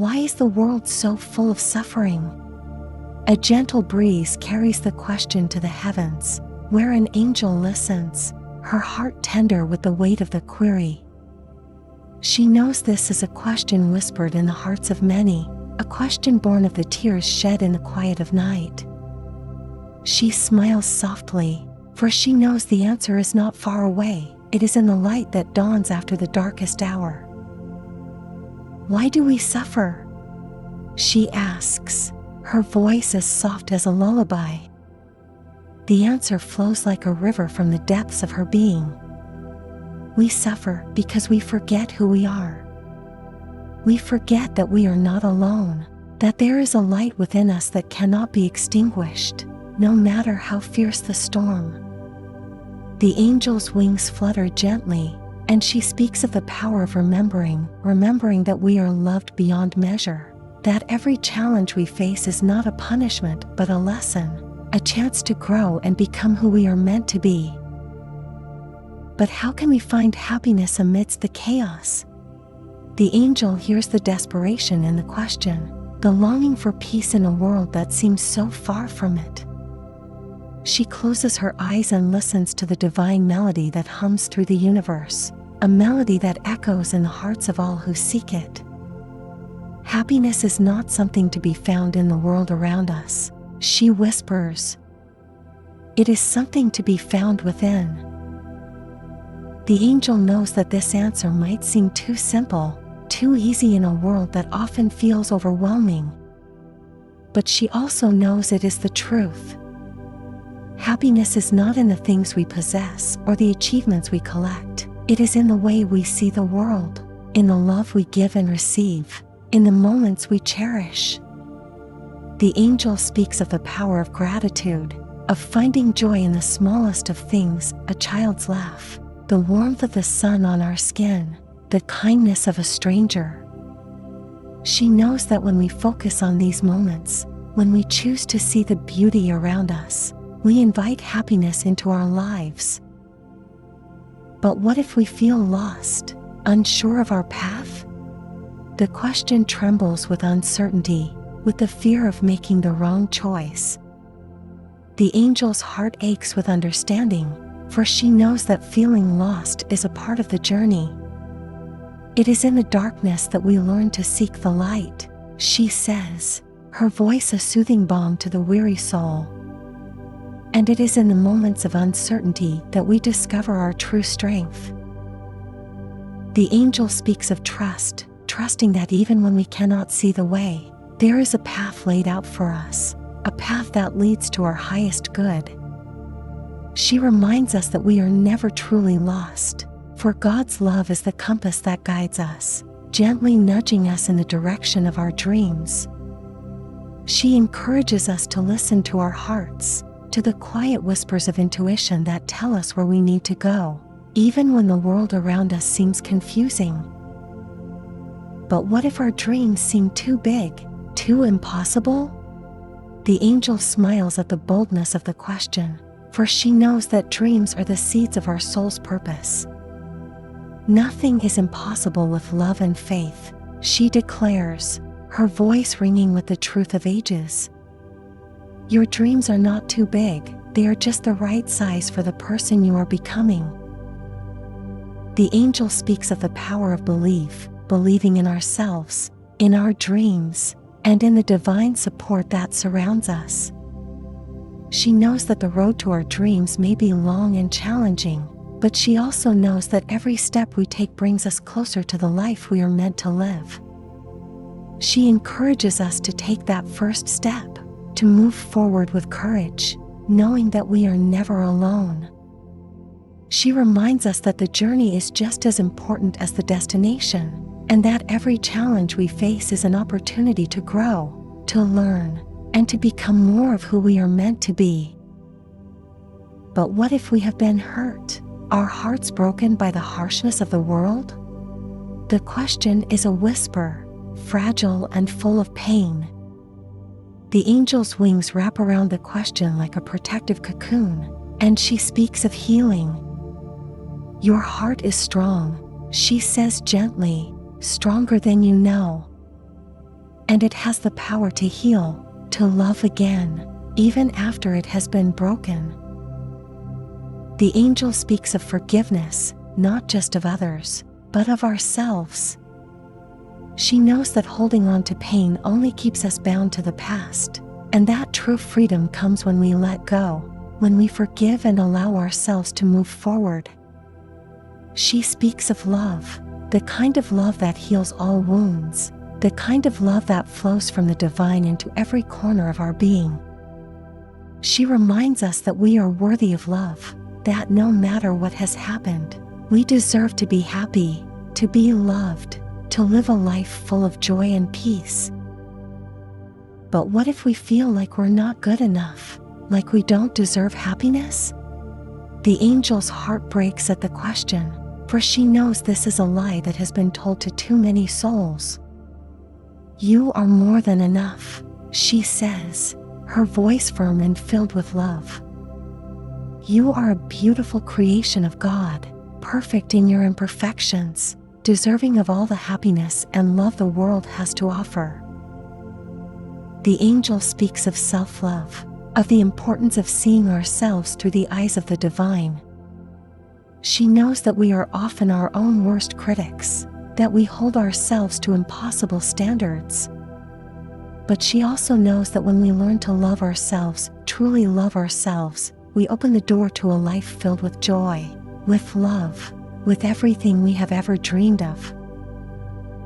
Why is the world so full of suffering? A gentle breeze carries the question to the heavens, where an angel listens, her heart tender with the weight of the query. She knows this is a question whispered in the hearts of many, a question born of the tears shed in the quiet of night. She smiles softly, for she knows the answer is not far away, it is in the light that dawns after the darkest hour. Why do we suffer? She asks, her voice as soft as a lullaby. The answer flows like a river from the depths of her being. We suffer because we forget who we are. We forget that we are not alone, that there is a light within us that cannot be extinguished, no matter how fierce the storm. The angel's wings flutter gently, and she speaks of the power of remembering that we are loved beyond measure, that every challenge we face is not a punishment but a lesson, a chance to grow and become who we are meant to be. But how can we find happiness amidst the chaos? The angel hears the desperation in the question, the longing for peace in a world that seems so far from it. She closes her eyes and listens to the divine melody that hums through the universe, a melody that echoes in the hearts of all who seek it. Happiness is not something to be found in the world around us, she whispers. It is something to be found within. The angel knows that this answer might seem too simple, too easy in a world that often feels overwhelming. But she also knows it is the truth. Happiness is not in the things we possess or the achievements we collect. It is in the way we see the world, in the love we give and receive, in the moments we cherish. The angel speaks of the power of gratitude, of finding joy in the smallest of things, a child's laugh, the warmth of the sun on our skin, the kindness of a stranger. She knows that when we focus on these moments, when we choose to see the beauty around us, we invite happiness into our lives. But what if we feel lost, unsure of our path? The question trembles with uncertainty, with the fear of making the wrong choice. The angel's heart aches with understanding, for she knows that feeling lost is a part of the journey. It is in the darkness that we learn to seek the light, she says, her voice a soothing balm to the weary soul. And it is in the moments of uncertainty that we discover our true strength. The angel speaks of trust, trusting that even when we cannot see the way, there is a path laid out for us, a path that leads to our highest good. She reminds us that we are never truly lost, for God's love is the compass that guides us, gently nudging us in the direction of our dreams. She encourages us to listen to our hearts, to the quiet whispers of intuition that tell us where we need to go, even when the world around us seems confusing. But what if our dreams seem too big, too impossible? The angel smiles at the boldness of the question, for she knows that dreams are the seeds of our soul's purpose. Nothing is impossible with love and faith, she declares, her voice ringing with the truth of ages. Your dreams are not too big, they are just the right size for the person you are becoming. The angel speaks of the power of belief, believing in ourselves, in our dreams, and in the divine support that surrounds us. She knows that the road to our dreams may be long and challenging, but she also knows that every step we take brings us closer to the life we are meant to live. She encourages us to take that first step, to move forward with courage, knowing that we are never alone. She reminds us that the journey is just as important as the destination, and that every challenge we face is an opportunity to grow, to learn, and to become more of who we are meant to be. But what if we have been hurt, our hearts broken by the harshness of the world? The question is a whisper, fragile and full of pain. The angel's wings wrap around the question like a protective cocoon, and she speaks of healing. Your heart is strong, she says gently, stronger than you know. and it has the power to heal, to love again, even after it has been broken. The angel speaks of forgiveness, not just of others, but of ourselves. She knows that holding on to pain only keeps us bound to the past, and that true freedom comes when we let go, when we forgive and allow ourselves to move forward. She speaks of love, the kind of love that heals all wounds, the kind of love that flows from the divine into every corner of our being. She reminds us that we are worthy of love, that no matter what has happened, we deserve to be happy, to be loved, to live a life full of joy and peace. But what if we feel like we're not good enough, like we don't deserve happiness? The angel's heart breaks at the question, for she knows this is a lie that has been told to too many souls. You are more than enough, she says, her voice firm and filled with love. You are a beautiful creation of God, perfect in your imperfections, deserving of all the happiness and love the world has to offer. The angel speaks of self-love, of the importance of seeing ourselves through the eyes of the divine. She knows that we are often our own worst critics, that we hold ourselves to impossible standards. But she also knows that when we learn to love ourselves, truly love ourselves, we open the door to a life filled with joy, with love, with everything we have ever dreamed of.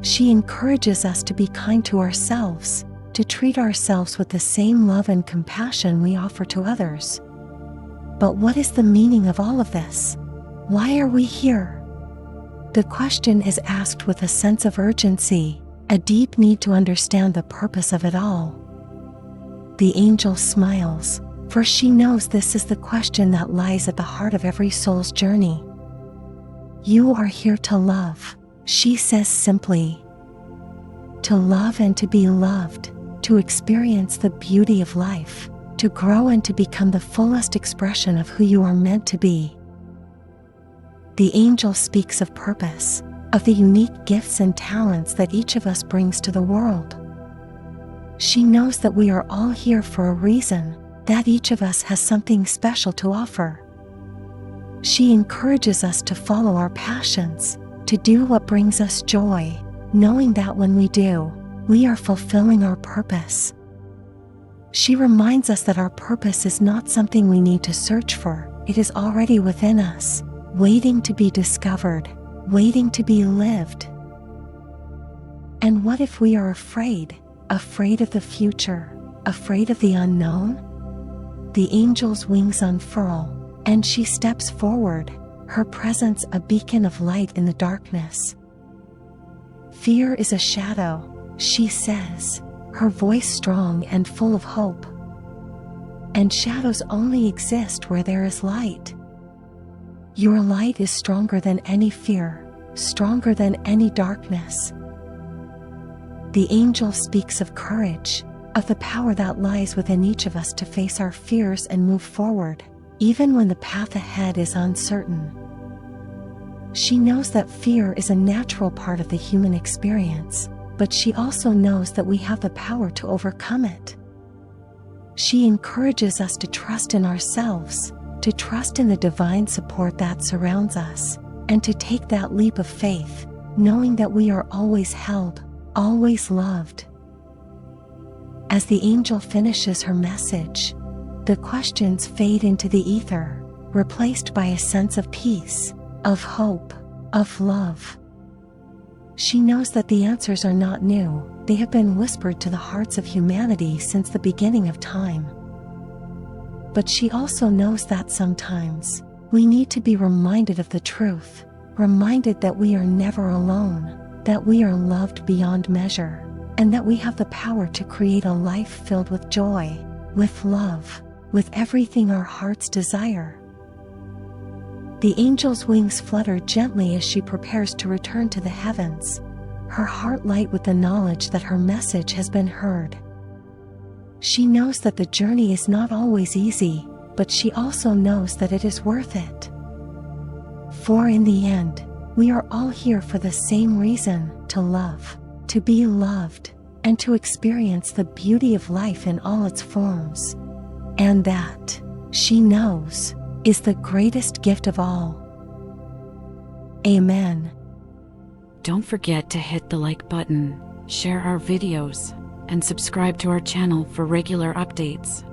She encourages us to be kind to ourselves, to treat ourselves with the same love and compassion we offer to others. But what is the meaning of all of this? Why are we here? The question is asked with a sense of urgency, a deep need to understand the purpose of it all. The angel smiles, for she knows this is the question that lies at the heart of every soul's journey. You are here to love, she says simply. To love and to be loved, to experience the beauty of life, to grow and to become the fullest expression of who you are meant to be. The angel speaks of purpose, of the unique gifts and talents that each of us brings to the world. She knows that we are all here for a reason, that each of us has something special to offer. She encourages us to follow our passions, to do what brings us joy, knowing that when we do, we are fulfilling our purpose. She reminds us that our purpose is not something we need to search for, it is already within us, waiting to be discovered, waiting to be lived. And what if we are afraid of the future, afraid of the unknown? The angel's wings unfurl, and she steps forward, her presence a beacon of light in the darkness. Fear is a shadow, she says, her voice strong and full of hope. And shadows only exist where there is light. Your light is stronger than any fear, stronger than any darkness. The angel speaks of courage, of the power that lies within each of us to face our fears and move forward, even when the path ahead is uncertain. She knows that fear is a natural part of the human experience, but she also knows that we have the power to overcome it. She encourages us to trust in ourselves, to trust in the divine support that surrounds us, and to take that leap of faith, knowing that we are always held, always loved. As the angel finishes her message, the questions fade into the ether, replaced by a sense of peace, of hope, of love. She knows that the answers are not new, they have been whispered to the hearts of humanity since the beginning of time. But she also knows that sometimes, we need to be reminded of the truth, reminded that we are never alone, that we are loved beyond measure, and that we have the power to create a life filled with joy, with love, with everything our hearts desire. The angel's wings flutter gently as she prepares to return to the heavens, her heart light with the knowledge that her message has been heard. She knows that the journey is not always easy, but she also knows that it is worth it. For in the end, we are all here for the same reason, to love, to be loved, and to experience the beauty of life in all its forms. And that, she knows, is the greatest gift of all. Amen. Don't forget to hit the like button, share our videos, and subscribe to our channel for regular updates.